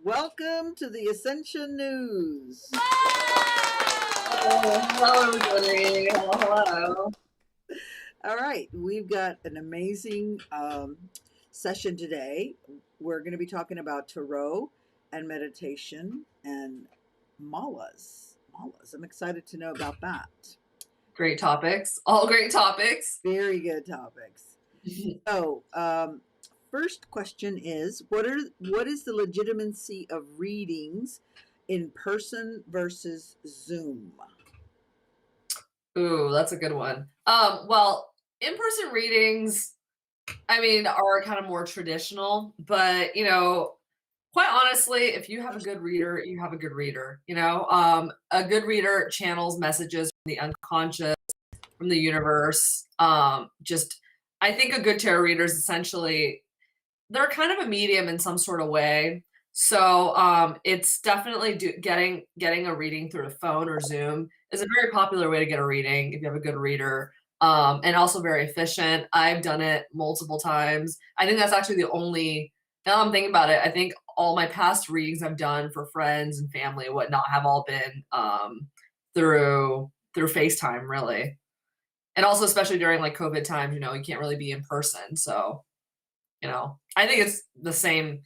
Welcome to the Ascension News. Hello, everybody. Hello. All right, we've got an amazing session today. We're going to be talking about tarot and meditation and malas. I'm excited to know about that. Great topics. All great topics. Very good topics. So, first question is, what is the legitimacy of readings in person versus Zoom? Ooh, that's a good one. Well, in-person readings, are kind of more traditional, but quite honestly, if you have a good reader, you have a good reader. A good reader channels messages from the unconscious, from the universe. I think a good tarot reader is essentially, they're kind of a medium in some sort of way. So it's definitely getting a reading through a phone or Zoom is a very popular way to get a reading if you have a good reader, and also very efficient. I've done it multiple times. I think that's actually the only. Now I'm thinking about it, I think all my past readings I've done for friends and family and whatnot have all been through FaceTime, really, and also especially during like COVID times. You can't really be in person, so. I think it's the same.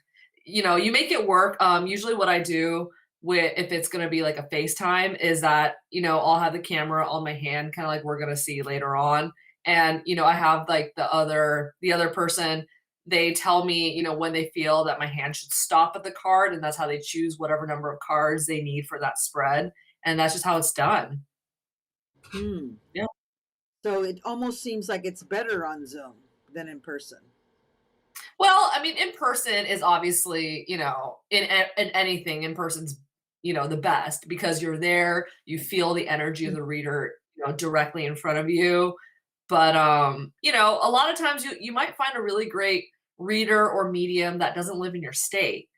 You make it work. Usually what I do if it's going to be like a FaceTime is that, I'll have the camera on my hand, kind of like we're going to see later on. And, I have like the other person, they tell me, when they feel that my hand should stop at the card, and that's how they choose whatever number of cards they need for that spread. And that's just how it's done. Yeah. So it almost seems like it's better on Zoom than in person. Well, in person is obviously, in anything, in person's, the best, because you're there, you feel the energy of the reader, directly in front of you. But, a lot of times you might find a really great reader or medium that doesn't live in your state.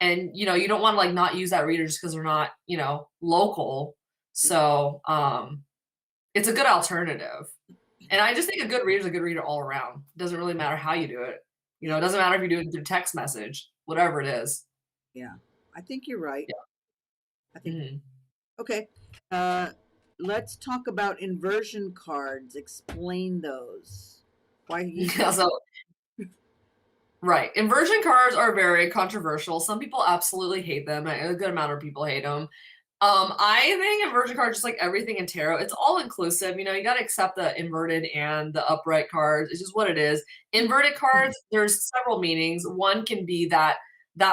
And, you don't want to like not use that reader just because they're not, local. So, it's a good alternative. And I just think a good reader is a good reader all around. It doesn't really matter how you do it. It doesn't matter if you do it through text message, whatever it is. Yeah, I think you're right. Yeah. I think. Okay. Let's talk about inversion cards. Explain those. Why? Right. Inversion cards are very controversial. Some people absolutely hate them. A good amount of people hate them. I think inversion cards, just like everything in tarot, it's all inclusive. You got to accept the inverted and the upright cards. It's just what it is. Inverted cards, there's several meanings. One can be that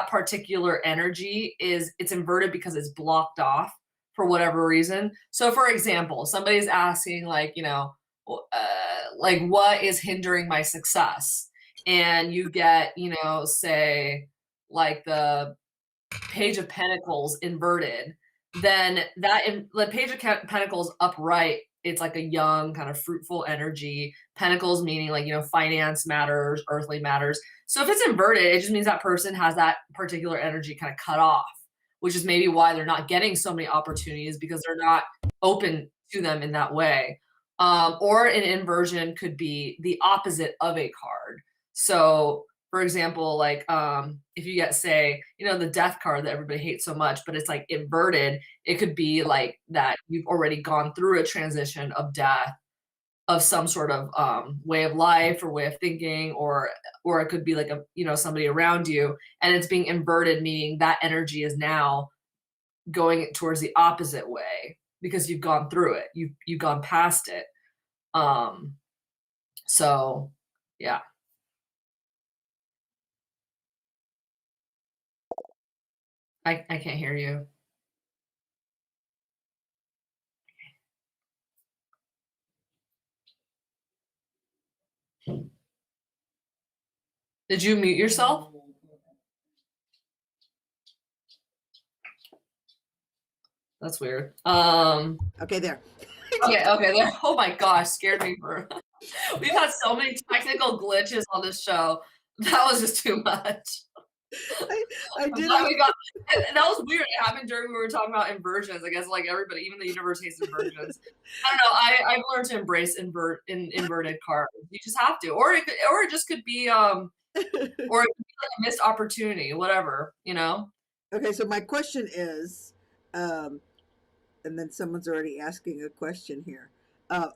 particular energy it's inverted because it's blocked off for whatever reason. So for example, somebody's asking like, like what is hindering my success? And you get, say like the Page of Pentacles inverted, then the Page of Pentacles upright, it's like a young kind of fruitful energy. Pentacles meaning like, finance matters, earthly matters. So if it's inverted, it just means that person has that particular energy kind of cut off, which is maybe why they're not getting so many opportunities, because they're not open to them in that way. Or an inversion could be the opposite of a card. So for example, like if you get, say, the death card that everybody hates so much, but it's like inverted, it could be like that you've already gone through a transition of death of some sort of way of life or way of thinking, or it could be like somebody around you, and it's being inverted, meaning that energy is now going towards the opposite way because you've gone through it, you've gone past it. So yeah. I can't hear you. Did you mute yourself? That's weird. Okay, there. Okay, there. Oh my gosh, scared me for we've had so many technical glitches on this show. That was just too much. I, I I'm did glad it. we got and that was weird. It happened during when we were talking about inversions. I guess like everybody, even the universe hates inversions. I don't know. I've learned to embrace inverted cards. You just have to. Or it just could be or it could be like a missed opportunity, whatever, you know? Okay, so my question is, um, and then someone's already asking a question here.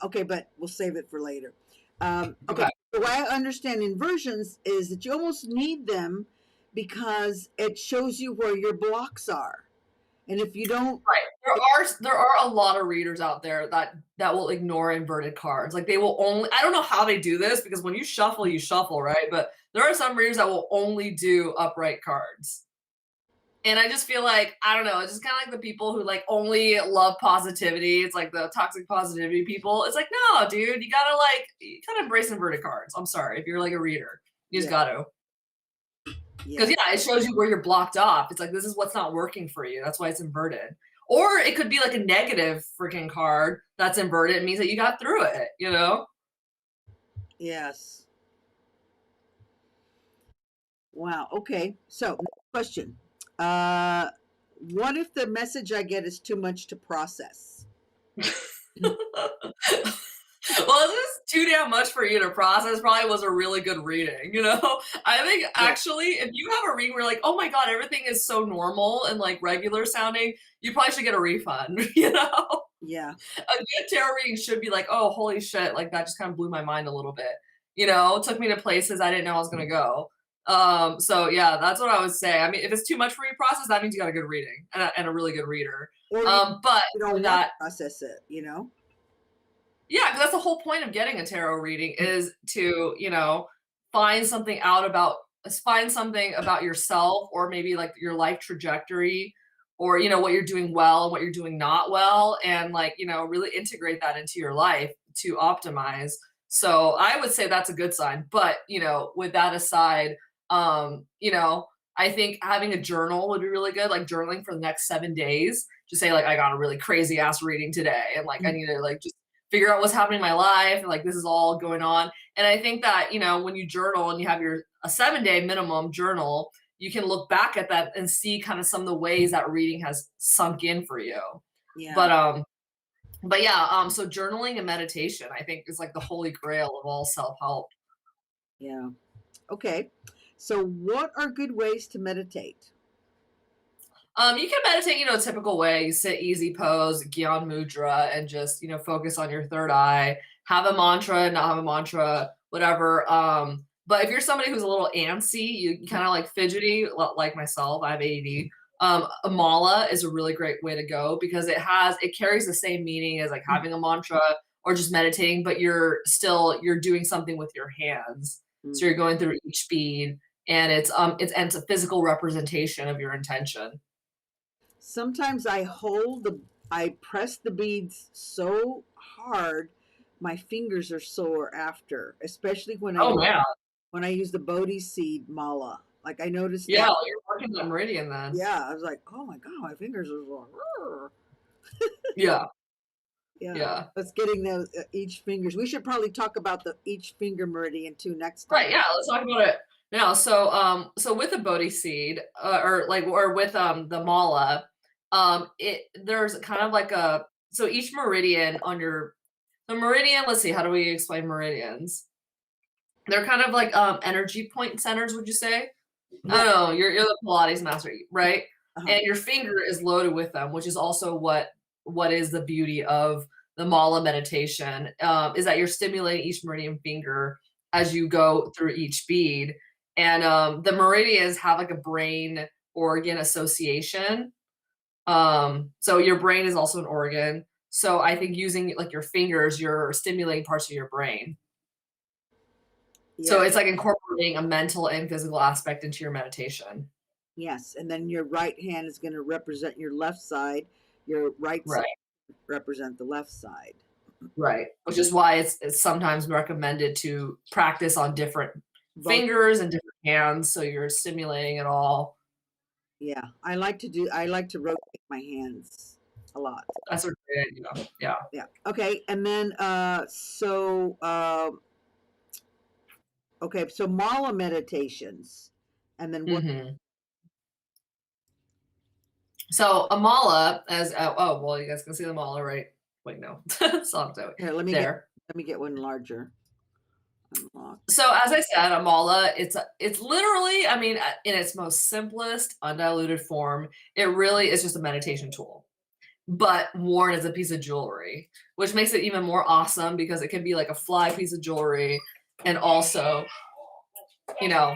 Okay, but we'll save it for later. Okay, Okay. the way I understand inversions is that you almost need them because it shows you where your blocks are. And if you don't, Right. There are a lot of readers out there that will ignore inverted cards. Like they will only I don't know how they do this because when you shuffle, right? But there are some readers that will only do upright cards. And I just feel like, I don't know, it's just kind of like the people who like only love positivity. It's like the toxic positivity people. It's like, no, dude, you gotta embrace inverted cards. I'm sorry. If you're like a reader, you just yeah, gotta. Because yeah, yeah, it shows you where you're blocked off. It's like this is what's not working for you. That's why it's inverted. Or it could be like a negative freaking card that's inverted. It means that you got through it, you know? yes. Wow. Okay. So, question. Uh, what if the message I get is too much to process? Well, this is too damn much for you to process. Probably was a really good reading, you know? I think Yeah, actually, if you have a reading where you're like, oh my God, everything is so normal and like regular sounding, you probably should get a refund, you know? yeah, A good tarot reading should be like, oh, holy shit, like that just kind of blew my mind a little bit. You know, it took me to places I didn't know I was gonna go. So yeah, that's what I would say. I mean, if it's too much for you to process, that means you got a good reading and a really good reader. or you, But you with don't want to that, process it, you know? yeah, because that's the whole point of getting a tarot reading is to, find something out about find something about yourself or maybe like your life trajectory or what you're doing well and what you're doing not well and like, really integrate that into your life to optimize. So I would say that's a good sign. But, with that aside, I think having a journal would be really good, like journaling for the next 7 days. Just say like I got a really crazy ass reading today and like I Mm. need to like just figure out what's happening in my life and like this is all going on. And I think that, when you journal and you have your a 7-day minimum journal, you can look back at that and see kind of some of the ways that reading has sunk in for you. Yeah, But yeah, so journaling and meditation I think is like the holy grail of all self-help. yeah. Okay. So, what are good ways to meditate? You can meditate, a typical way. You sit easy pose, Gyan Mudra, and just, focus on your third eye. Have a mantra, not have a mantra, whatever. But if you're somebody who's a little antsy, you kind of like fidgety, like myself, I have ADD. A mala is a really great way to go because it carries the same meaning as like having a mantra or just meditating, but you're doing something with your hands. Mm. So you're going through each bead and it's a physical representation of your intention. Sometimes I press the beads so hard, my fingers are sore after, especially Oh, yeah. when I use the Bodhi seed mala. Like I noticed Yeah, that. you're working that meridian then. Yeah, I was like, oh my god, my fingers are sore. Yeah, Yeah, yeah. that's getting those each fingers. We should probably talk about the each finger meridian too next Right, time. yeah, let's talk about it now. So with the Bodhi seed, or with, the mala, there's kind of like so each meridian on the meridian, let's see, how do we explain meridians? They're kind of like, energy point centers, would you say? I Yeah. don't know, you're the Pilates master, right? Uh-huh. And your finger is loaded with them, which is also what is the beauty of the mala meditation, is that you're stimulating each meridian finger as you go through each bead. And the meridians have like a brain organ association. So your brain is also an organ. So I think using like your fingers, you're stimulating parts of your brain. So Yes. it's like incorporating a mental and physical aspect into your meditation. Yes. And then your right hand is going to represent your left side. Your right side Right. represent the left side. Right, which is why it's sometimes recommended to practice on different both. fingers and different hands, so you're stimulating it all. Yeah, I like to rotate my hands a lot. That's a great idea. Yeah. Yeah. Okay, and then okay, so mala meditations, and then what? Hmm. So a mala, as oh well, you guys can see the mala, right? Wait, no, soft out Here, there. let me get one larger. Unlock. So as I said, a mala, it's literally, I mean, in its most simplest, undiluted form, it really is just a meditation tool, but worn as a piece of jewelry, which makes it even more awesome because it can be like a fly piece of jewelry and also, you know,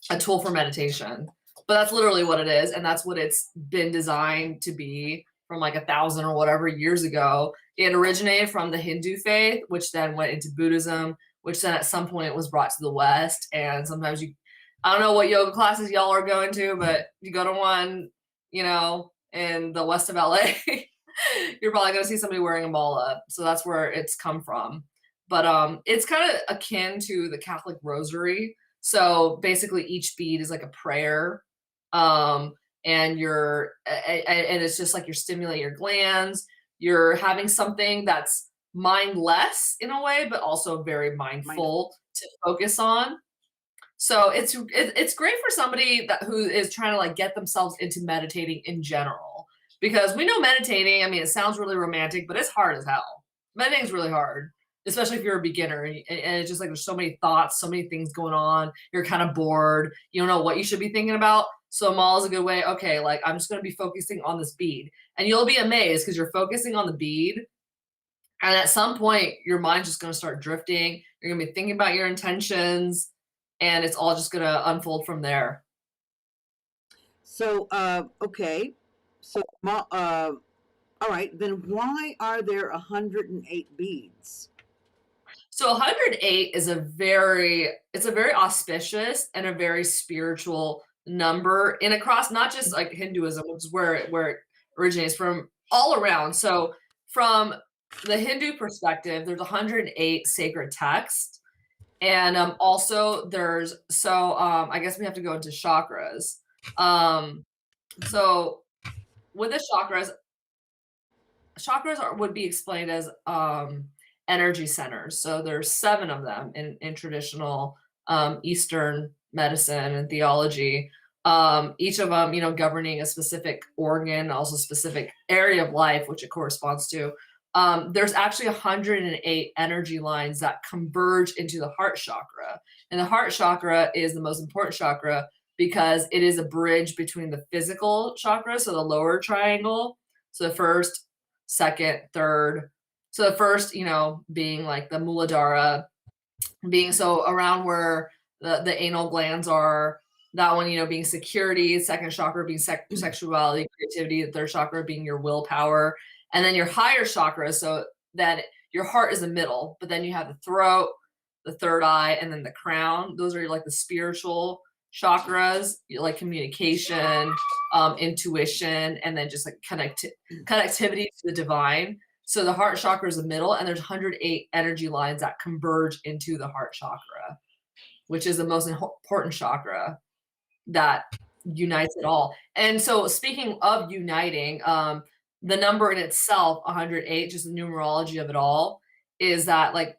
a tool for meditation. But that's literally what it is, and that's what it's been designed to be from like 1,000 or whatever years ago. It originated from the Hindu faith, which then went into Buddhism, which then at some point was brought to the West. And sometimes I don't know what yoga classes y'all are going to, but you go to one, in the west of LA, you're probably going to see somebody wearing a mala. So that's where it's come from. But it's kind of akin to the Catholic rosary. So basically each bead is like a prayer. Um, and it's just like you're stimulating your glands. You're having something that's mindless in a way, but also very mindful to focus on. So it's great for somebody who is trying to like get themselves into meditating in general, because we know meditating, I mean, it sounds really romantic, but it's hard as hell. Meditating is really hard, especially if you're a beginner, and it's just like there's so many thoughts, so many things going on. You're kind of bored. You don't know what you should be thinking about. So mall is a good way. Okay, like I'm just going to be focusing on this bead, and you'll be amazed because you're focusing on the bead, and at some point your mind's just going to start drifting. You're going to be thinking about your intentions, and it's all just going to unfold from there. So, okay. So, all right. Then why are there 108 beads? So 108 is a very auspicious and a very spiritual number in across not just like Hinduism, which is where it originates from, all around. So from the Hindu perspective, there's 108 sacred texts. And also there's I guess we have to go into chakras. So with the chakras would be explained as energy centers. So there's 7 of them in traditional Eastern medicine and theology. Each of them, governing a specific organ, also specific area of life, which it corresponds to. There's actually 108 energy lines that converge into the heart chakra. And the heart chakra is the most important chakra because it is a bridge between the physical chakra, so the lower triangle, so the first, second, third. So the first, being like the Muladhara, being so around where the anal glands are. That one, being security. Second chakra being sexuality, creativity. The third chakra being your willpower. And then your higher chakra. So then your heart is the middle, but then you have the throat, the third eye, and then the crown. Those are like the spiritual chakras, like communication, intuition, and then just like connectivity to the divine. So the heart chakra is the middle, and there's 108 energy lines that converge into the heart chakra, which is the most important chakra that unites it all. And so speaking of uniting, the number in itself, 108, just the numerology of it all, is that like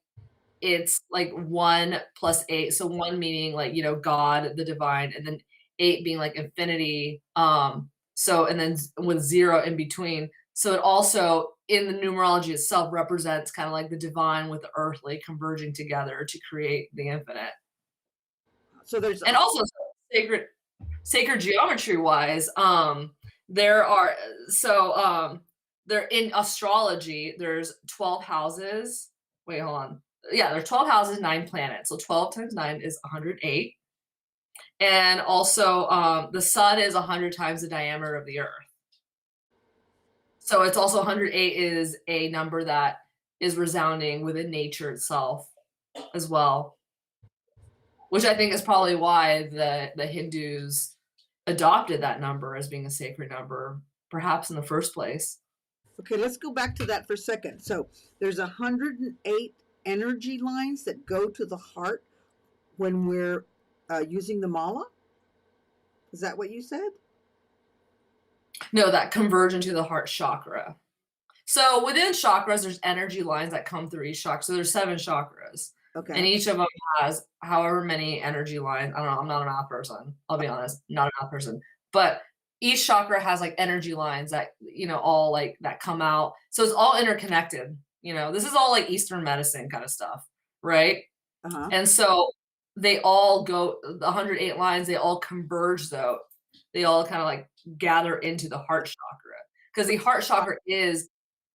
it's like 1 plus 8. So 1 meaning like, God, the divine, and then 8 being like infinity. So and then with 0 in between. So it also in the numerology itself represents kind of like the divine with the earthly converging together to create the infinite. So there's And also sacred geometry wise, there are there in astrology, there's 12 houses. Wait, hold on. Yeah, there's 12 houses, 9 planets. So 12 times 9 is 108. And also the sun is 100 times the diameter of the earth. So it's also 108 is a number that is resounding within nature itself as well, which I think is probably why the Hindus adopted that number as being a sacred number, perhaps in the first place. Okay, let's go back to that for a second. So there's 108 energy lines that go to the heart. when we're using the mala? Is that what you said? No, that converge into the heart chakra. So within chakras, there's energy lines that come through each chakra. So there's 7 chakras, and Okay. each of them has however many energy lines. I don't know. I'm not a math person. I'll be honest, not a math person. But each chakra has like energy lines that all like that come out. So it's all interconnected. This is all like Eastern medicine kind of stuff, right? Uh-huh. And so they all go the 108 lines. They all converge though. They all kind of like gather into the heart chakra because the heart chakra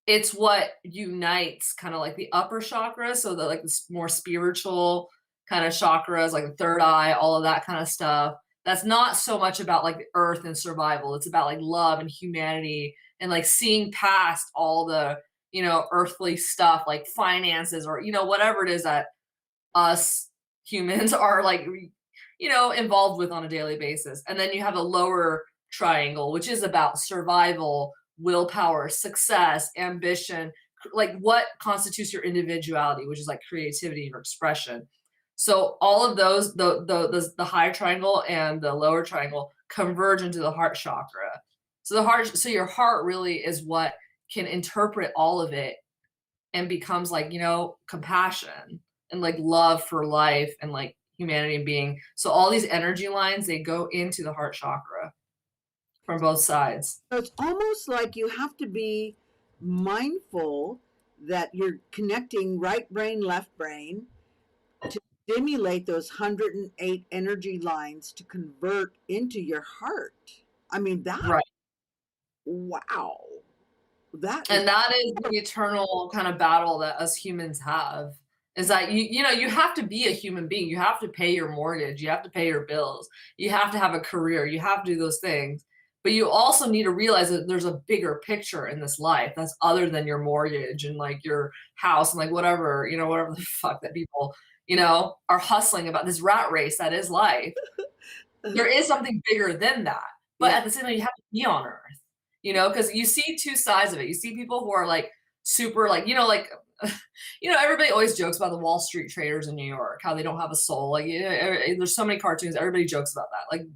it's what unites kind of like the upper chakras, so the like the more spiritual kind of chakras, like the third eye, all of that kind of stuff. That's not so much about like the earth and survival. It's about like love and humanity and like seeing past all the, earthly stuff like finances or, whatever it is that us humans are like, involved with on a daily basis. And then you have a lower triangle, which is about survival, willpower, success, ambition, like what constitutes your individuality, which is like creativity or expression. So all of those, the high triangle and the lower triangle converge into the heart chakra. So your heart really is what can interpret all of it and becomes like, compassion and like love for life and like humanity and being. So all these energy lines, they go into the heart chakra from both sides. So it's almost like you have to be mindful that you're connecting right brain, left brain to stimulate those 108 energy lines to convert into your heart. I mean, that, Right. wow, that is, And that is the eternal kind of battle that us humans have is that you have to be a human being. You have to pay your mortgage, you have to pay your bills, you have to have a career, you have to do those things. But you also need to realize that there's a bigger picture in this life that's other than your mortgage and like your house and like whatever, whatever the fuck that people, are hustling about this rat race that is life. There is something bigger than that. But yeah, at the same time, you have to be on Earth, because you see 2 sides of it. You see people who are like super like, everybody always jokes about the Wall Street traders in New York, how they don't have a soul. Like, there's so many cartoons, everybody jokes about that. Like,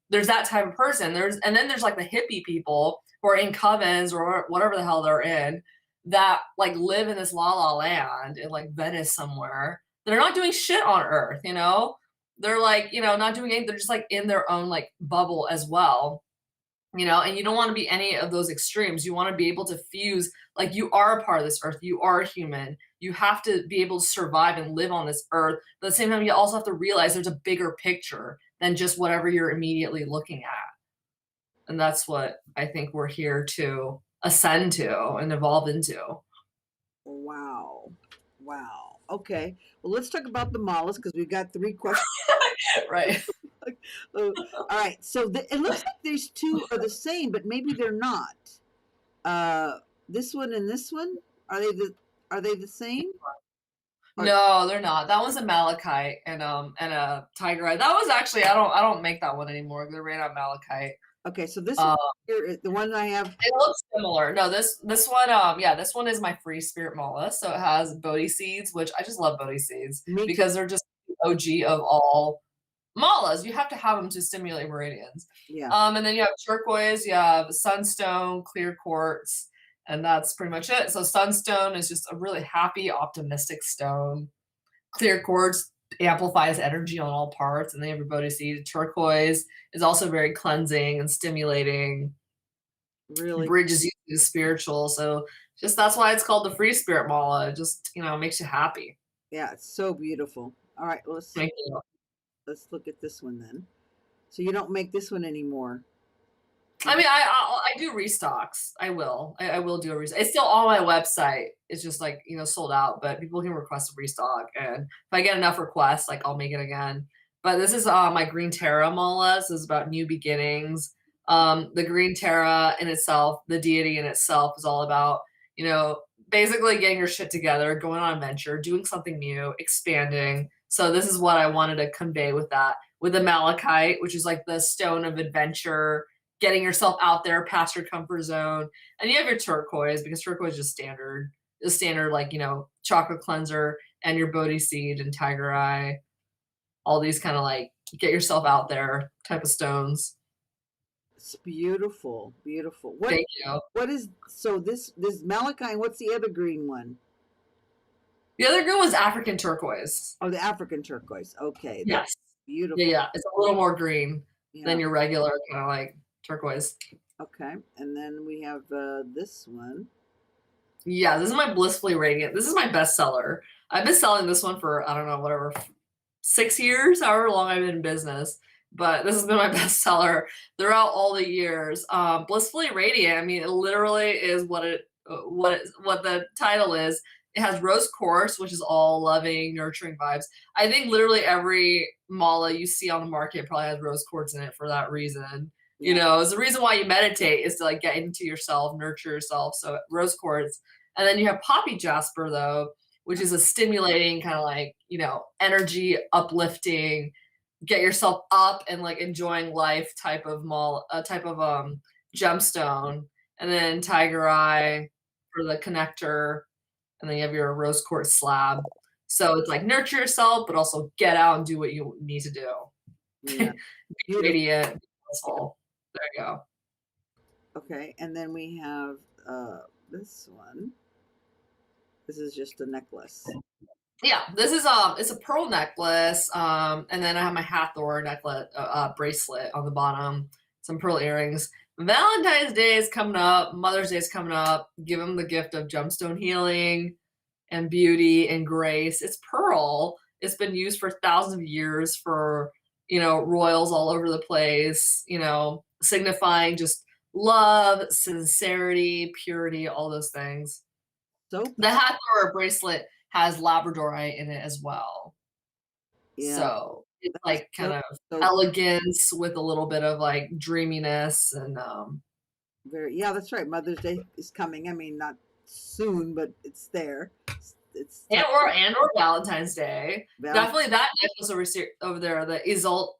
there's that type of person. And then there's like the hippie people who are in covens or whatever the hell they're in that like live in this la la land in like Venice somewhere. They're not doing shit on Earth, they're like, not doing anything. They're just like in their own like bubble as well, and you don't want to be any of those extremes. You want to be able to fuse, like you are a part of this earth. You are a human. You have to be able to survive and live on this earth. But at the same time, you also have to realize there's a bigger picture than just whatever you're immediately looking at. And that's what I think we're here to ascend to and evolve into. wow, wow. Okay, well, let's talk about the malas because we've got 3 questions. Right. All right, so it looks like these 2 are the same, but maybe they're not. This one and this one, are they the same? Or, No, they're not. That was a malachite and a tiger eye. That was actually I don't make that one anymore. They ran out of malachite. okay, so this one Um, here, the one I have. it looks similar. No, this one this one is my free spirit mala. So it has Bodhi seeds, which I just love Bodhi seeds Me too. because they're just the OG of all malas. You have to have them to stimulate meridians. Yeah. And then you have turquoise, you have sunstone, clear quartz, and that's pretty much it. So sunstone is just a really happy, optimistic stone. Clear quartz amplifies energy on all parts, and then everybody sees turquoise is also very cleansing and stimulating, Really. bridges you to the spiritual. So just that's why it's called the free spirit mala. It just makes you happy. Yeah, it's so beautiful. All right, Thank you. let's look at this one then. So you don't make this one anymore. I mean, I do restocks. I will do a restock. It's still on my website. It's just like sold out, but people can request a restock, and if I get enough requests, like I'll make it again. But this is my green Terra mala. This is about new beginnings. The green Terra in itself, the deity in itself, is all about basically getting your shit together, going on an adventure, doing something new, expanding. So this is what I wanted to convey with that, with the malachite, which is like the stone of adventure, getting yourself out there past your comfort zone. And you have your turquoise, because turquoise is just standard like, chakra cleanser, and your Bodhi seed and tiger eye. all these kind of like get yourself out there type of stones. It's beautiful, beautiful. Thank you. What is so this malachite? What's the other green one? The other green was African turquoise. Oh, the African turquoise. Okay, that's Yes. beautiful. Yeah. It's a little more green than Yeah. your regular kind of like turquoise. Okay, and then we have this one. Yeah, this is my Blissfully Radiant. This is my bestseller. I've been selling this one for, I don't know, whatever, 6 years, however long I've been in business. But this has been my bestseller throughout all the years. Blissfully Radiant, I mean, it literally is what the title is. It has rose quartz, which is all loving, nurturing vibes. I think literally every mala you see on the market probably has rose quartz in it for that reason. You know, it's the reason why you meditate is to like get into yourself, nurture yourself. So rose quartz. And then you have poppy jasper though, which is a stimulating kind of like, you know, energy uplifting, get yourself up and like enjoying life type of gemstone. And then tiger eye for the connector. And then you have your rose quartz slab. So it's like nurture yourself, but also get out and do what you need to do. Yeah. Be radiant, blissful. There you go. Okay, and then we have this one. This is just a necklace. Yeah, this is it's a pearl necklace, and then I have my Hathor necklace bracelet on the bottom, some pearl earrings. Valentine's Day is coming up, Mother's Day is coming up. Give them the gift of gemstone healing and beauty and grace. It's pearl. It's been used for thousands of years for, you know, royals all over the place, you know, signifying just love, sincerity, purity, all those things. So the Hathor bracelet has labradorite in it as well. yeah, so it's like kind of so elegance with a little bit of like dreaminess and yeah, that's right. Mother's Day is coming. I mean, not soon, but it's there. It's or Valentine's Day. Definitely that necklace over there, the Isolt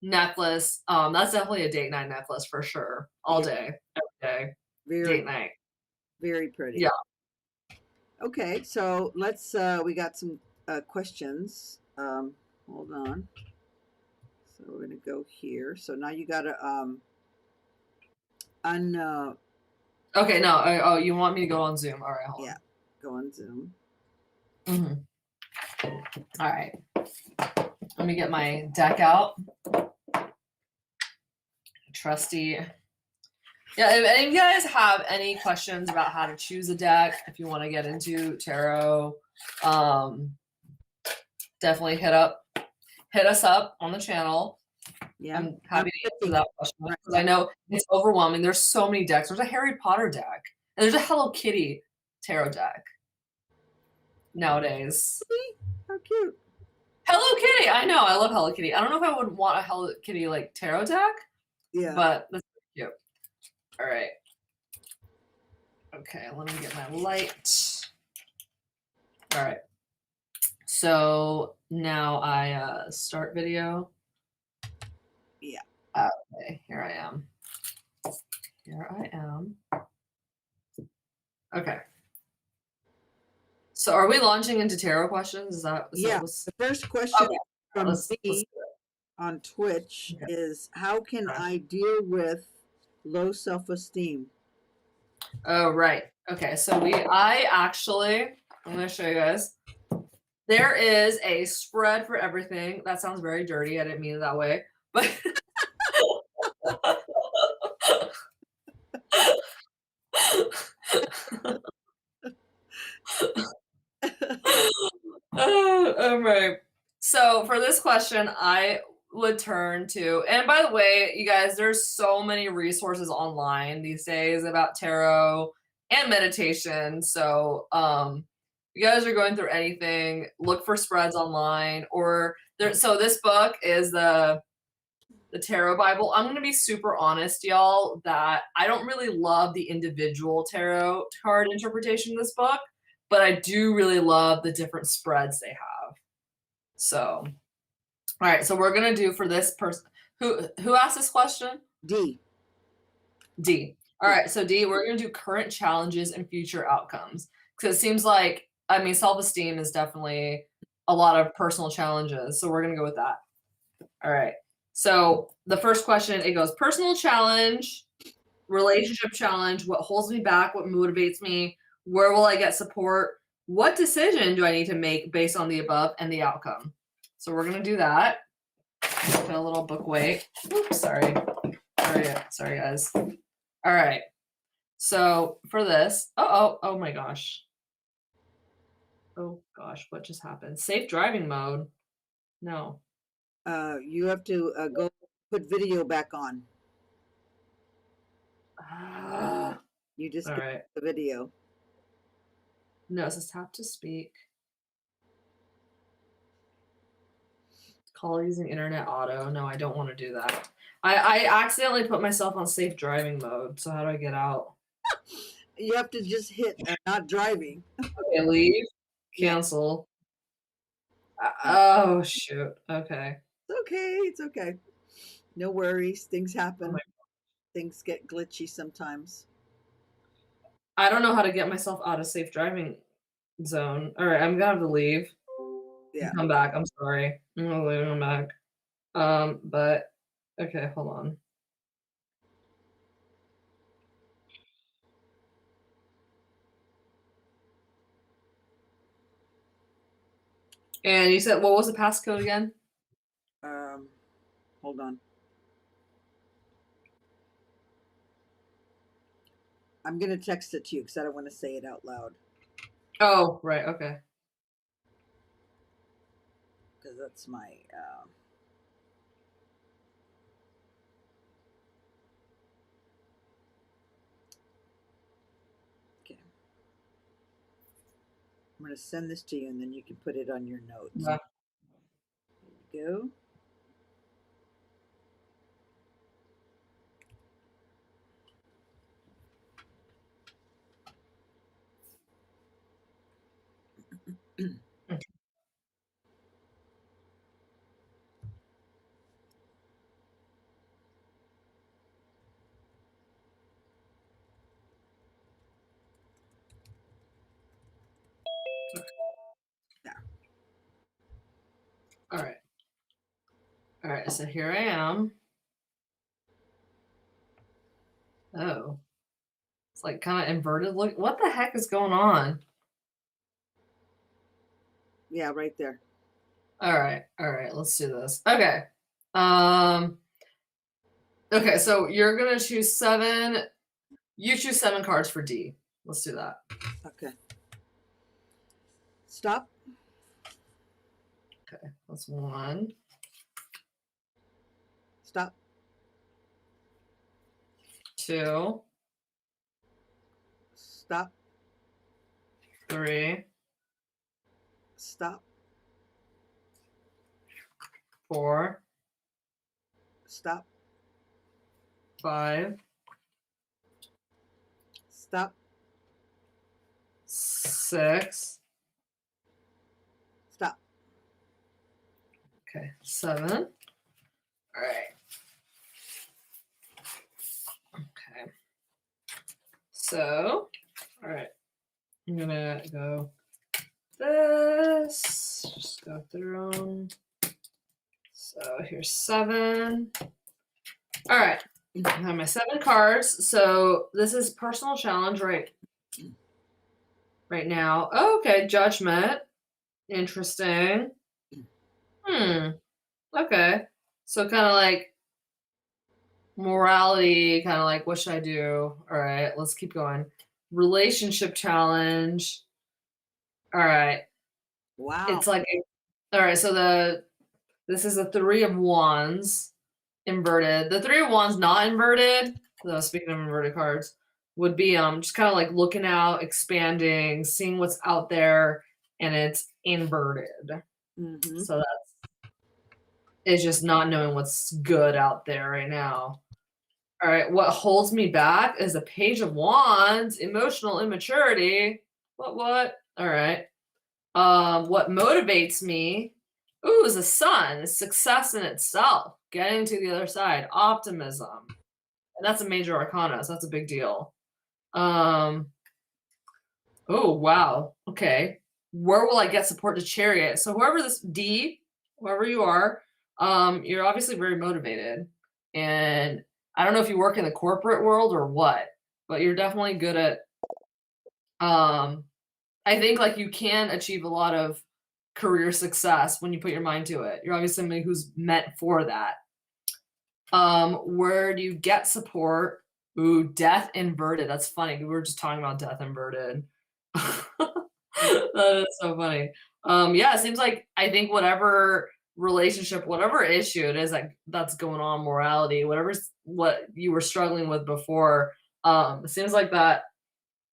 necklace. That's definitely a date night necklace for sure. All day, every day, date night. Very pretty. Yeah. Okay, so let's we got some questions. Hold on. So we're gonna go here. So now you gotta Okay, no. Oh, you want me to go on Zoom? All right, hold on. Go on Zoom. All right. Let me get my deck out. Trusty. Yeah, if any of you guys have any questions about how to choose a deck, if you want to get into tarot, definitely hit us up on the channel. Yeah, I'm happy to answer that question because I know it's overwhelming. There's so many decks. There's a Harry Potter deck and there's a Hello Kitty tarot deck nowadays. How cute. Hello Kitty. I know. I love Hello Kitty. I don't know if I would want a Hello Kitty like tarot deck. Yeah. But that's cute. All right. Okay, let me get my light. All right. So now I start video. Yeah. Okay, here I am. Okay. So are we launching into tarot questions? Is that the first question from me on Twitch is how can I deal with low self-esteem? Oh, right. Okay, so I'm going to show you guys. There is a spread for everything. That sounds very dirty. I didn't mean it that way. But all right. So for this question, I would turn to, and by the way, you guys, there's so many resources online these days about tarot and meditation. So you guys are going through anything, look for spreads online or there. So this book is the Tarot Bible. I'm going to be super honest, y'all, that I don't really love the individual tarot card interpretation of this book, but I do really love the different spreads they have. So, all right. So we're going to do for this person who asked this question? D. All right. So D, we're going to do current challenges and future outcomes. Because it seems like, I mean, self-esteem is definitely a lot of personal challenges. So we're going to go with that. All right. So the first question, it goes personal challenge, relationship challenge, what holds me back, what motivates me, where will I get support, what decision do I need to make based on the above and the outcome. So we're going to do that. Put a little book weight. Oops, sorry, guys. All right. So for this, oh my gosh. Oh gosh, what just happened? Safe driving mode. No. You have to go put video back on. You just All get right. the video. No, it says tap to speak. Call using internet auto. No, I don't want to do that. I accidentally put myself on safe driving mode. So how do I get out? You have to just hit not driving. Okay, leave. Yeah. Cancel. Oh shoot. Okay. It's okay. It's okay. No worries. Things Oh happen. my, Things get glitchy sometimes. I don't know how to get myself out of safe driving zone. All right, I'm gonna have to leave. Yeah. Come back. I'm sorry. I'm gonna leave and come back. But okay, hold on. And you said what was the passcode again? Hold on. I'm gonna text it to you because I don't want to say it out loud Oh, right. Okay. because that's my. Okay. I'm gonna send this to you and then you can put it on your notes. Yeah. There you go. There. All right. All right. So here I am. Oh, it's like kind of inverted look. What the heck is going on? Yeah, right there. All right. All right. Let's do this. Okay. Um. Okay. So you're gonna choose 7. You choose 7 cards for D. Let's do that. Okay. Stop. Okay. That's 1. Stop. 2. Stop. 3. Stop. 4. Stop. 5. Stop. 6. Stop. Okay. 7. All right. Okay. So, all right. I'm gonna go this. Just go through them. So here's 7. All right. I have my 7 cards. So this is personal challenge right now. Oh, okay. Judgment. Interesting. Okay. So kind of like morality, kind of like what should I do? All right, let's keep going. Relationship challenge. All right. Wow. It's like all right, so this is the 3 of Wands inverted. The 3 of Wands not inverted, though speaking of inverted cards, would be just kind of like looking out, expanding, seeing what's out there, and it's inverted. Mm-hmm. So it's just not knowing what's good out there right now. All right, what holds me back is a Page of Wands, emotional immaturity. What? All right. What motivates me? Ooh, is a Sun, success in itself, getting to the other side, optimism. And that's a major arcana, so that's a big deal. Oh, wow. Okay. Where will I get support to Chariot? So whoever this D, whoever you are, You're obviously very motivated, and I don't know if you work in the corporate world or what, but you're definitely good at, um, I think like you can achieve a lot of career success when you put your mind to it. You're obviously somebody who's meant for that. Where do you get support? Ooh, death inverted. That's funny. We were just talking about death inverted. That is so funny. Yeah, it seems like I think whatever relationship, whatever issue it is that's going on, morality, whatever's what you were struggling with before, it seems like that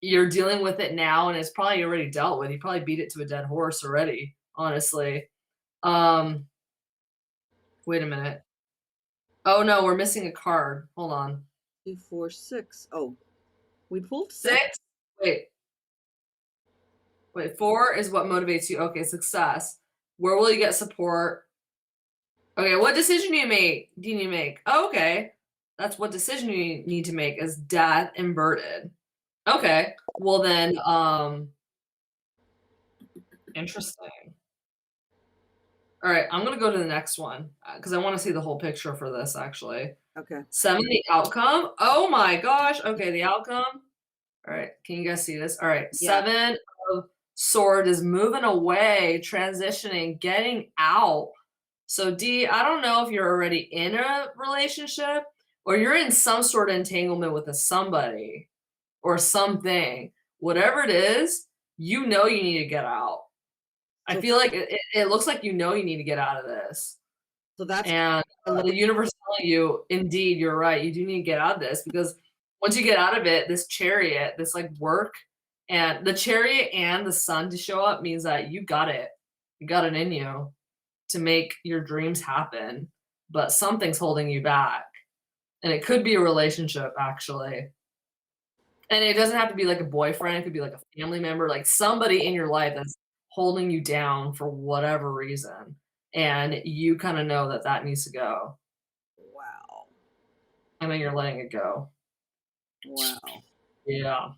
you're dealing with it now and it's probably already dealt with. You probably beat it to a dead horse already, honestly. Um, Wait a minute. Oh no, we're missing a card. Hold on. 2, 4, 6. Oh, we pulled 6. 6? Wait. Wait, 4 is what motivates you. Okay, success. Where will you get support? Okay, what decision do you make? Do you need to make? Oh, okay. That's what decision you need to make is death inverted. Okay. Well then, interesting. All right, I'm gonna go to the next one because I want to see the whole picture for this actually. Okay. 7, the outcome. Oh my gosh. Okay, the outcome. All right, can you guys see this? All right, Yeah. 7 of sword is moving away, transitioning, getting out. So D, I don't know if you're already in a relationship or you're in some sort of entanglement with a somebody or something. Whatever it is, you know you need to get out. I So, feel like it looks like you know you need to get out of this. so that's And the universe telling you, indeed, you're right. You do need to get out of this because once you get out of it, this chariot, this like work, and the chariot and the sun to show up means that you got it. You got it in you to make your dreams happen, but something's holding you back. And it could be a relationship, actually. And it doesn't have to be like a boyfriend, it could be like a family member, like somebody in your life that's holding you down for whatever reason. And you kind of know that that needs to go. wow. And then you're letting it go. Wow. Yeah.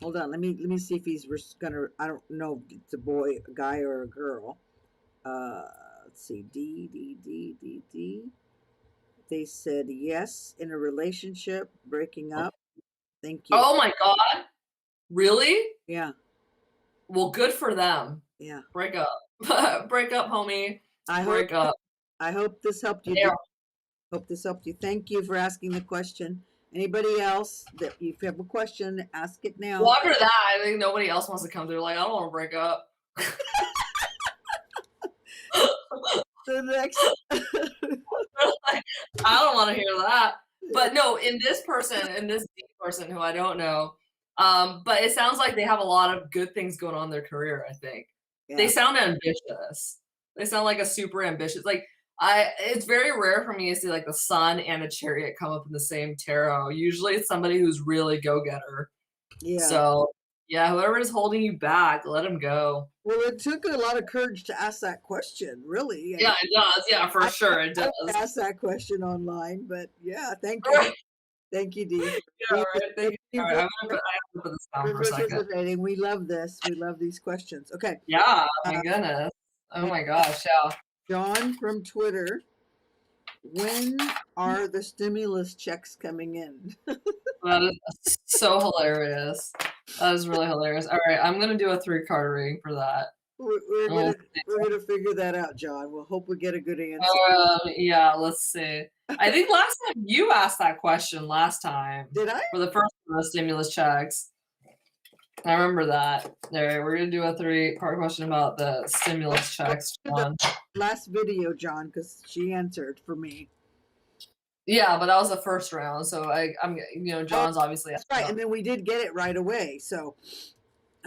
Hold on. Let me see if he's gonna. I don't know if it's a boy, a guy, or a girl. Uh, let's see. D. They said yes in a relationship, breaking up. Thank you. Oh my God. Really? Yeah. Well, good for them. Yeah. Break up. Break up, homie. I hope. Break up. I hope this helped you. There. Hope this helped you. Thank you for asking the question. Anybody else that if you have a question, ask it now. Well, after that, I think nobody else wants to come through. Like, I don't want to break up. The next. Like, I don't want to hear that. But no, in this deep person who I don't know, but it sounds like they have a lot of good things going on in their career, I think. Yeah. They sound ambitious. They sound like a super ambitious. Like it's very rare for me to see like the sun and a chariot come up in the same tarot. Usually it's somebody who's really go-getter. Yeah. So yeah, whoever is holding you back, let them go. Well, it took a lot of courage to ask that question, really. Yeah, it does. Yeah, for sure, it does. I asked that question online, but yeah, thank you. Right. Thank you, Dee. Yeah, right. Thank you. All right, I have to put this down for a second. Participating. We love this. We love these questions. Okay. Yeah, my goodness. Oh my gosh, yeah. John from Twitter. When are the stimulus checks coming in? That is so hilarious. That is really hilarious. All right, I'm gonna do a 3-card reading for that. We're gonna figure that out, John. We'll hope we get a good answer. Yeah, let's see. I think last time you asked that question last time. Did I? For the first one of the stimulus checks. I remember that. All right, we're gonna do a 3-part question about the stimulus checks, John. Last video, John, because she answered for me. Yeah, but that was the first round, so I'm John's obviously that's right, and then we did get it right away. So.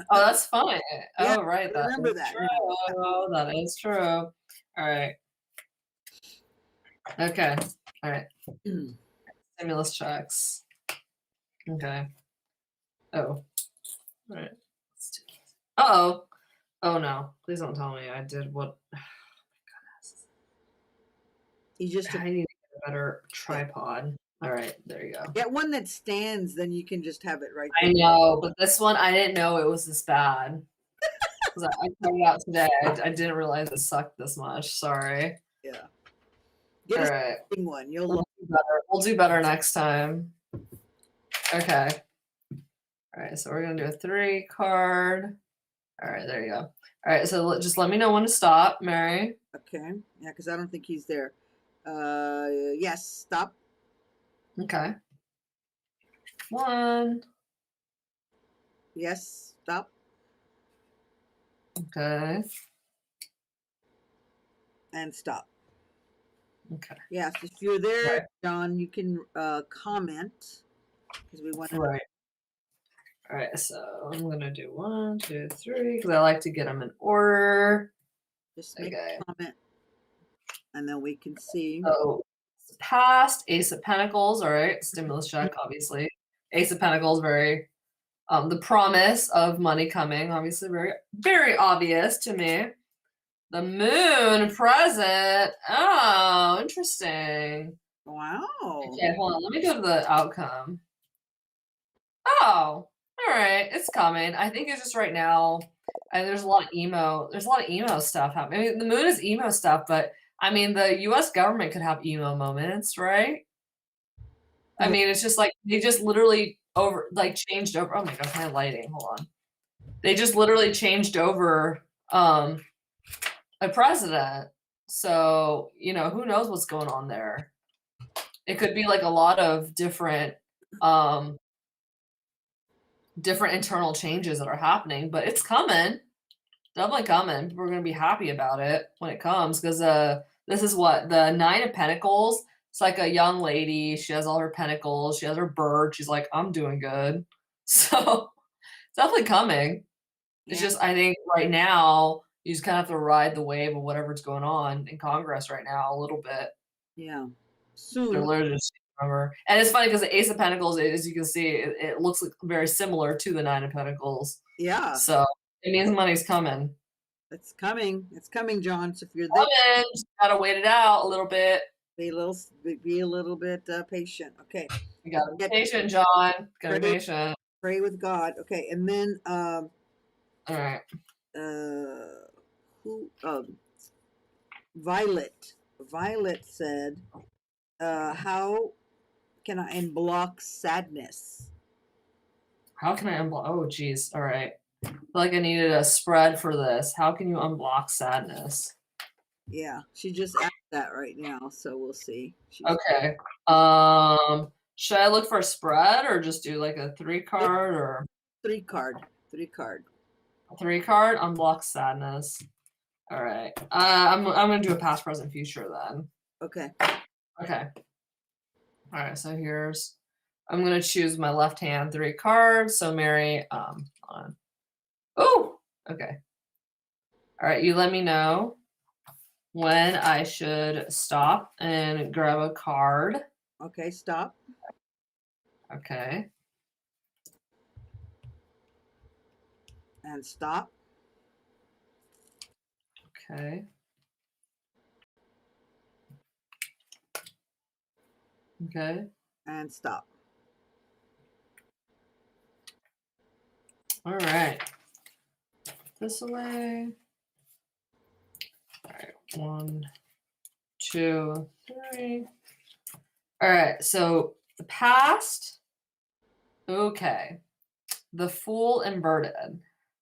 Oh, that's fine. Yeah, oh, right. That remember is that. true. Oh, that is true. All right. Okay. All right. Stimulus checks. Okay. Oh. All right. Uh-oh. Oh, no. Please don't tell me I did what. Oh, my goodness. I need to get a better tripod. All right. There you go. Get one that stands, then you can just have it right there. I know, but this one, I didn't know it was this bad. Because I tried it out today. I didn't realize it sucked this much. Sorry. Yeah. Get All a right. something one. You'll We'll love. do better. We'll do better next time. Okay. All right. So we're going to do a 3 card. All right. There you go. All right. So just let me know when to stop, Mary. Okay. Yeah, because I don't think he's there. Yes. Stop. Okay. 1. Yes. Stop. Okay. And stop. Okay. Yes. If you're there, Right. John, you can comment because we want to. Right. All right. So I'm going to do 1, 2, 3 because I like to get them in order. Just make Okay. a comment, and then we can see. So past Ace of Pentacles. All right. Stimulus check, obviously. Ace of Pentacles, very the promise of money coming, obviously very, very obvious to me. The moon present. Oh, interesting. Wow. Okay, hold on. Let me go to the outcome. Oh, all right. It's coming. I think it's just right now. And there's a lot of emo. There's a lot of emo stuff happening. I mean, the moon is emo stuff, but I mean, the U.S. government could have emo moments, right? I mean, it's just like they just literally changed over. Oh my gosh, my lighting. Hold on. They just literally changed over a president. So, who knows what's going on there? It could be like a lot of different internal changes that are happening, but it's coming. Definitely coming. People are going to be happy about it when it comes because this is what the 9 of Pentacles. It's like a young lady. She has all her pentacles. She has her bird. She's like, I'm doing good. So it's definitely coming. It's Yeah. just, I think right now, you just kind of have to ride the wave of whatever's going on in Congress right now a little bit. Yeah. They're Soon. literally just remember. And it's funny because the Ace of Pentacles, as you can see, it looks like very similar to the 9 of Pentacles. Yeah. So it means money's coming. It's coming. It's coming, John. So if you're there, Coming. Just gotta wait it out a little bit. be a little bit patient. Okay. You gotta be Get patient, John. Gotta be pray, patient. pray with God. Okay, and then All right. who Violet. Violet said, how can I unblock sadness? How can I unblock? Oh, geez. All right. I feel like I needed a spread for this. How can you unblock sadness? Yeah, she just asked that right now, so we'll see. Okay. Should I look for a spread or just do like a 3 card or 3 card. 3 card. 3 card? Unblock sadness. All right. I'm gonna do a past, present, future then. Okay. Okay. All right. So I'm gonna choose my left hand 3 cards. So Mary, hold on. Oh, okay. All right. You let me know when I should stop and grab a card. Okay, stop. Okay. And stop. Okay. Okay. And stop. All right. This away. All right. 1, 2, 3. All right. So the past. Okay. The Fool inverted.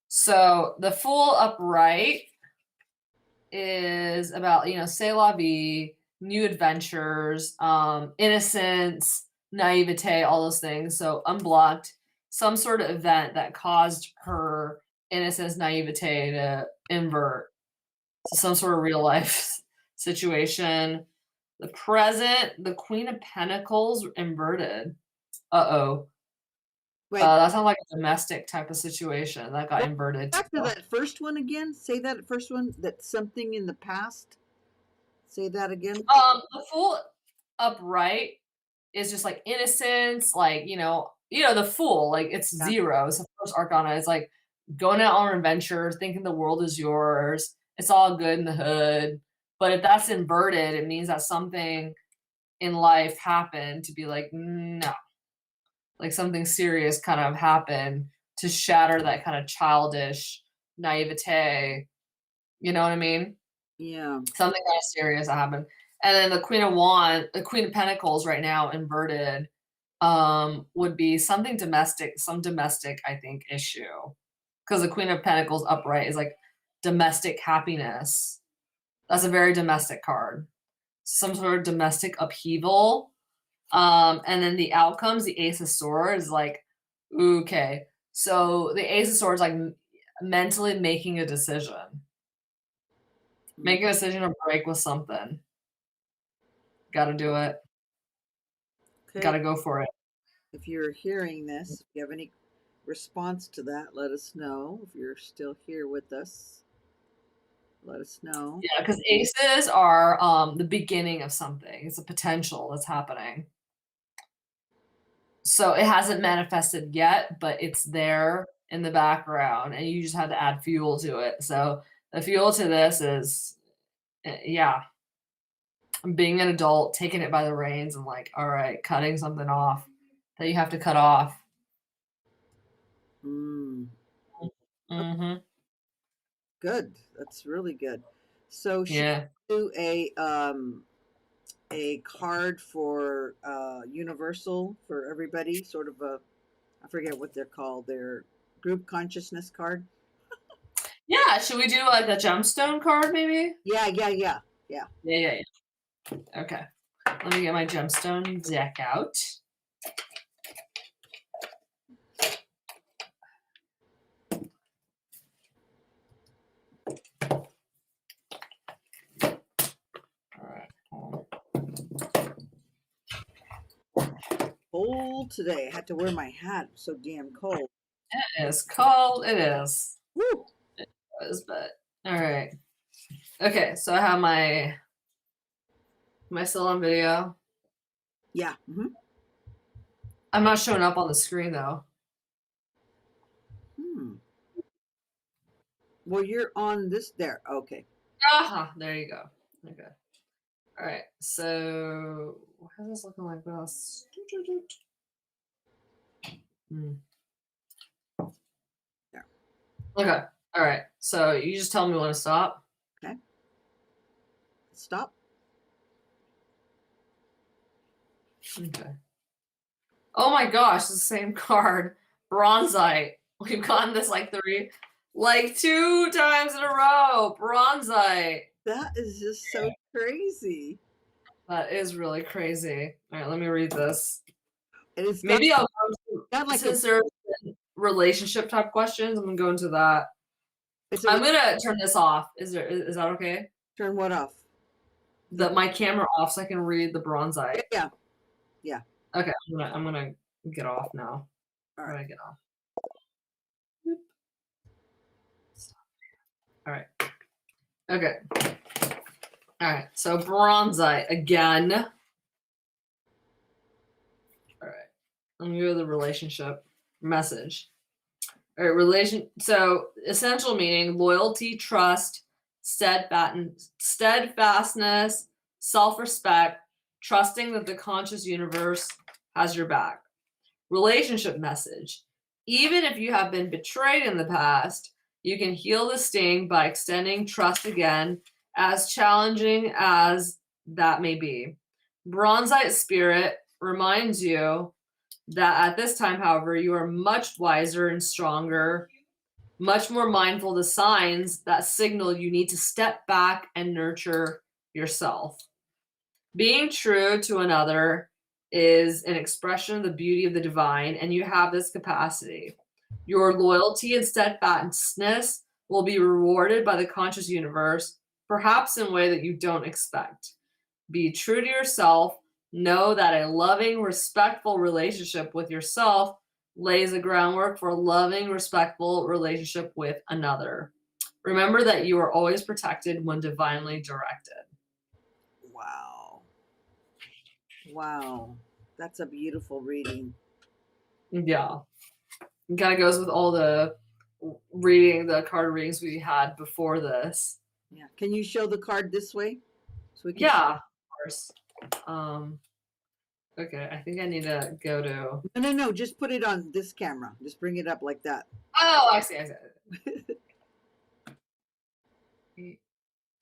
So the Fool upright is about, c'est la vie, new adventures, innocence, naivete, all those things. So unblocked, some sort of event that caused her innocence, naivete to invert. So some sort of real life situation. The present, the Queen of Pentacles inverted. Uh-oh. Wait, That sounds like a domestic type of situation that got Well, inverted. back to that first one again. Say that first one. That something in the past. Say that again. The Fool upright is just like innocence, like the Fool, like it's Yeah. 0. It's the first arcana. It's like going out on an adventure, thinking the world is yours. It's all good in the hood. But if that's inverted, it means that something in life happened to be like, no, like something serious kind of happened to shatter that kind of childish naivete. You know what I mean? Yeah. Something kind of serious happened. And then the Queen of Pentacles right now inverted would be something domestic, some domestic, I think, issue. Because the Queen of Pentacles upright is like domestic happiness. That's a very domestic card. Some sort of domestic upheaval. And then the outcomes, the Ace of Swords, like, okay. So the Ace of Swords, like mentally making a decision. Make a decision to break with something. Gotta do it. Okay. Gotta go for it. If you're hearing this, if you have any response to that, let us know. If you're still here with us, let us know. Yeah, because aces are the beginning of something. It's a potential that's happening. So it hasn't manifested yet, but it's there in the background, and you just had to add fuel to it. So the fuel to this is, yeah, being an adult, taking it by the reins, and like, all right, cutting something off that you have to cut off. Mm. Mm-hmm. Good. That's really good. So should Yeah. we do a card for universal for everybody, sort of a, I forget what they're called, their group consciousness card. Yeah. Should we do like a gemstone card, maybe? Yeah. Yeah. Okay. Let me get my gemstone deck out. All right. Cold today. I had to wear my hat. It was so damn cold. It is cold. It is. Woo. It was, but all right. Okay, so I have my still on video. Yeah. Mm-hmm. I'm not showing up on the screen though. Hmm. Well, you're on this there. Okay. Aha, there you go. Okay. All right. So how's this looking like this? Hmm. There. Okay. All right. So you just tell me when to stop. Okay. Stop. Okay. Oh my gosh, it's the same card. Bronzite. We've gotten this like two times in a row. Bronzite. That is just so crazy. That is really crazy. All right, let me read this. And it's Maybe I'll got like since there's relationship type questions, I'm gonna go into that. it's I'm gonna turn this off. Is that okay? turn what off? My camera off so I can read the bronzite. Yeah. Okay, I'm gonna get off now. All How do right. I get off? All right. Okay. All right. So bronzite again. All right. Let me go to the relationship message. All right. So essential meaning: loyalty, trust, steadfastness, self-respect, trusting that the conscious universe has your back. Relationship message: even if you have been betrayed in the past, you can heal the sting by extending trust again, as challenging as that may be. Bronzite spirit reminds you that at this time, however, you are much wiser and stronger, much more mindful of the signs that signal you need to step back and nurture yourself. Being true to another is an expression of the beauty of the divine, and you have this capacity. Your loyalty and steadfastness will be rewarded by the conscious universe, perhaps in a way that you don't expect. Be true to yourself. Know that a loving, respectful relationship with yourself lays the groundwork for a loving, respectful relationship with another. Remember that you are always protected when divinely directed. Wow. Wow. That's a beautiful reading. Yeah. It kind of goes with all the card readings we had before this. Yeah. Can you show the card this way? So we can Yeah, of course. Okay, I think I need to go to. No. Just put it on this camera. Just bring it up like that. Oh, I see.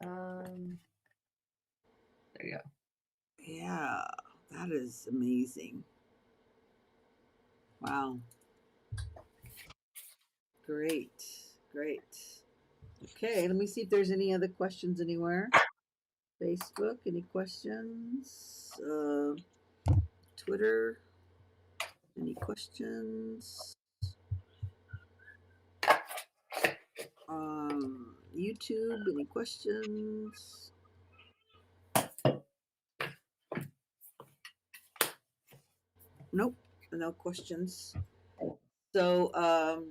There you go. Yeah, that is amazing. Wow. Great. Great. Okay, let me see if there's any other questions anywhere. Facebook, any questions? Twitter, any questions? YouTube, any questions? Nope, no questions. So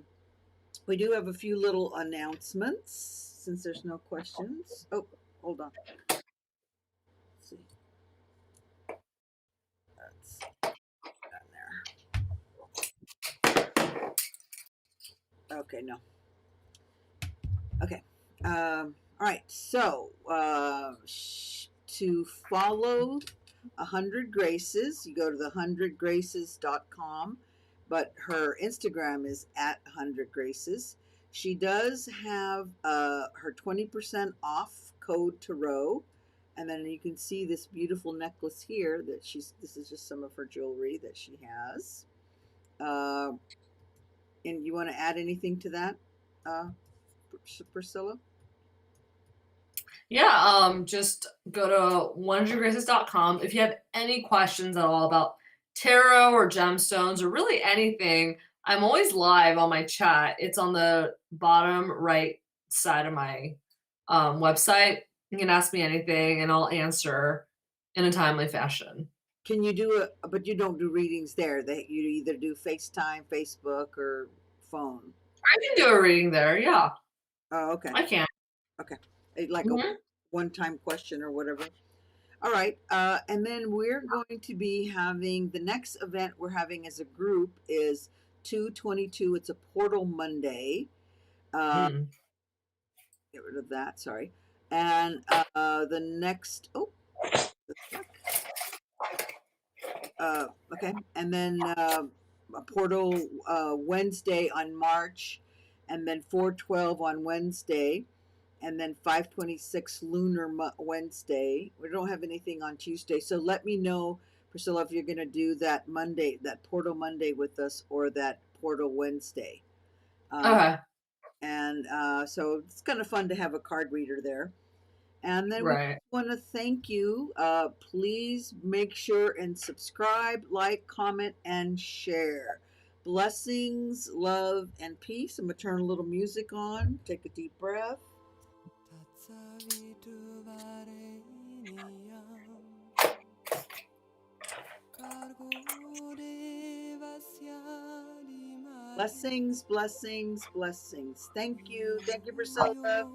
we do have a few little announcements since there's no questions. Oh, hold on. Let's see. That's down there. Okay, no. Okay. All right. So to follow 100 Graces, you go to the 100graces.com, but her Instagram is at 100 Graces. She does have her 20% off code Tarot. And then you can see this beautiful necklace here that this is just some of her jewelry that she has. And you want to add anything to that, Priscilla? Yeah, just go to wondergraces.com. If you have any questions at all about tarot or gemstones or really anything, I'm always live on my chat. It's on the bottom right side of my website. You can ask me anything and I'll answer in a timely fashion. Can you do but you don't do readings there. That you either do FaceTime, Facebook, or phone. I can do a reading there. Yeah, Oh, okay. I can. Okay. Like Mhm. a one-time question or whatever. All right. And then we're going to be having the next event we're having as a group is 2/22. It's a Portal Monday. Mm. Get rid of that. Sorry. And the next. Oh, okay. And then a Portal Wednesday on March, and then 4/12 on Wednesday, and then 5/26 Lunar Wednesday. We don't have anything on Tuesday, so let me know, Priscilla, if you're going to do that Monday, that Portal Monday with us, or that Portal Wednesday. Okay. And so it's kind of fun to have a card reader there. And then we Right. want to thank you. Please make sure and subscribe, like, comment, and share. Blessings, love, and peace. I'm going to turn a little music on. Take a deep breath. Blessings, blessings, blessings. Thank you. Thank you, Priscilla.